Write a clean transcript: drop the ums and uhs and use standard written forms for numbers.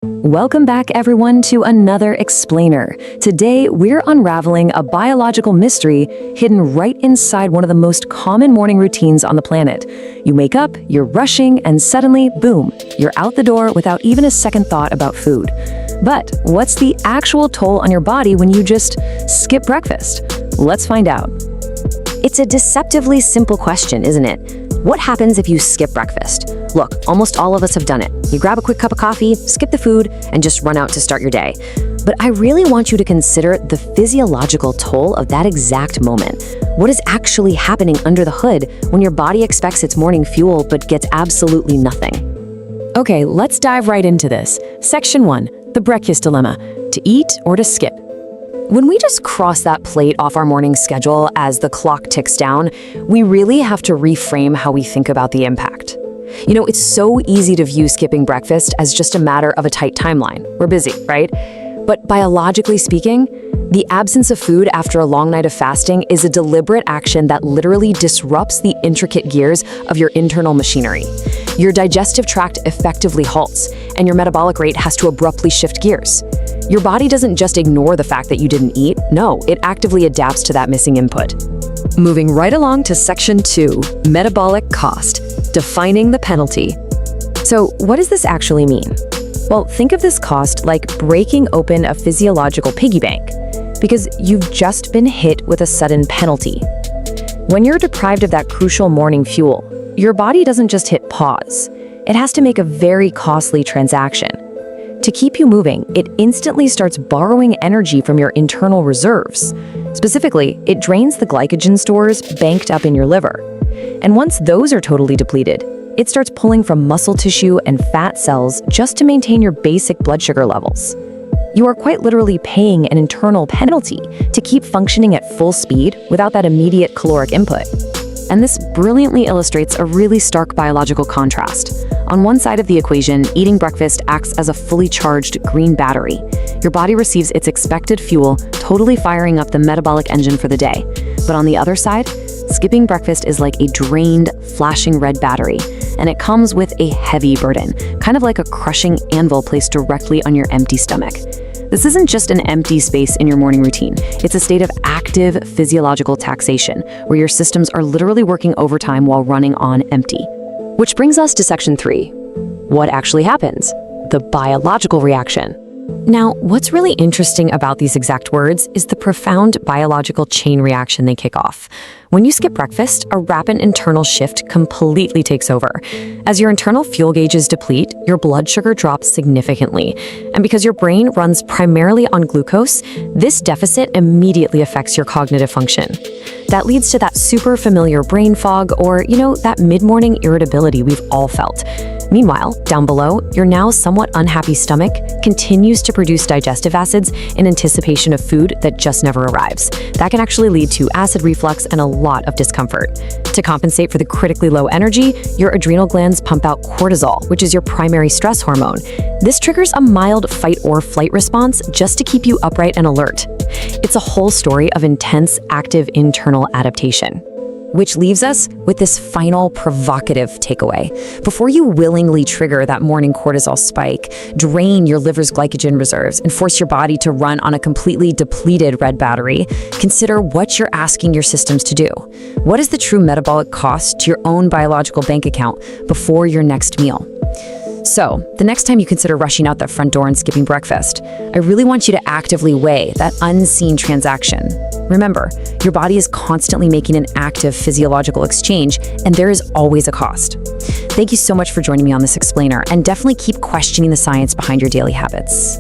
Welcome back, everyone, to another Explainer. Today, we're unraveling a biological mystery hidden right inside one of the most common morning routines on the planet. You wake up, you're rushing, and suddenly, boom, you're out the door without even a second thought about food. But what's the actual toll on your body when you just skip breakfast? Let's find out. It's a deceptively simple question, isn't it? What happens if you skip breakfast? Look, almost all of us have done it. You grab a quick cup of coffee, skip the food, and just run out to start your day. But I really want you to consider the physiological toll of that exact moment. What is actually happening under the hood when your body expects its morning fuel but gets absolutely nothing? Okay, let's dive right into this. Section 1, the breakfast dilemma: to eat or to skip. When we just cross that plate off our morning schedule as the clock ticks down, we really have to reframe how we think about the impact. You know, it's so easy to view skipping breakfast as just a matter of a tight timeline. We're busy, right? But biologically speaking, the absence of food after a long night of fasting is a deliberate action that literally disrupts the intricate gears of your internal machinery. Your digestive tract effectively halts, and your metabolic rate has to abruptly shift gears. Your body doesn't just ignore the fact that you didn't eat. No, it actively adapts to that missing input. Moving right along to Section 2, metabolic cost, defining the penalty. So what does this actually mean? Well, think of this cost like breaking open a physiological piggy bank, because you've just been hit with a sudden penalty. When you're deprived of that crucial morning fuel, your body doesn't just hit pause. It has to make a very costly transaction. To keep you moving, it instantly starts borrowing energy from your internal reserves. Specifically, it drains the glycogen stores banked up in your liver. And once those are totally depleted, it starts pulling from muscle tissue and fat cells just to maintain your basic blood sugar levels. You are quite literally paying an internal penalty to keep functioning at full speed without that immediate caloric input. And this brilliantly illustrates a really stark biological contrast. On one side of the equation, eating breakfast acts as a fully charged green battery. Your body receives its expected fuel, totally firing up the metabolic engine for the day. But on the other side, skipping breakfast is like a drained, flashing red battery, and it comes with a heavy burden, kind of like a crushing anvil placed directly on your empty stomach. This isn't just an empty space in your morning routine. It's a state of active physiological taxation, where your systems are literally working overtime while running on empty. Which brings us to Section 3. What actually happens? The biological reaction. Now, what's really interesting about these exact words is the profound biological chain reaction they kick off. When you skip breakfast, a rapid internal shift completely takes over. As your internal fuel gauges deplete, your blood sugar drops significantly. And because your brain runs primarily on glucose, this deficit immediately affects your cognitive function. That leads to that super familiar brain fog or, that mid-morning irritability we've all felt. Meanwhile, down below, your now somewhat unhappy stomach continues to produce digestive acids in anticipation of food that just never arrives. That can actually lead to acid reflux and a lot of discomfort. To compensate for the critically low energy, your adrenal glands pump out cortisol, which is your primary stress hormone. This triggers a mild fight or flight response just to keep you upright and alert. It's a whole story of intense, active internal adaptation. Which leaves us with this final provocative takeaway. Before you willingly trigger that morning cortisol spike, drain your liver's glycogen reserves, and force your body to run on a completely depleted red battery, consider what you're asking your systems to do. What is the true metabolic cost to your own biological bank account before your next meal? So, the next time you consider rushing out that front door and skipping breakfast, I really want you to actively weigh that unseen transaction. Remember, your body is constantly making an active physiological exchange, and there is always a cost. Thank you so much for joining me on this explainer, and definitely keep questioning the science behind your daily habits.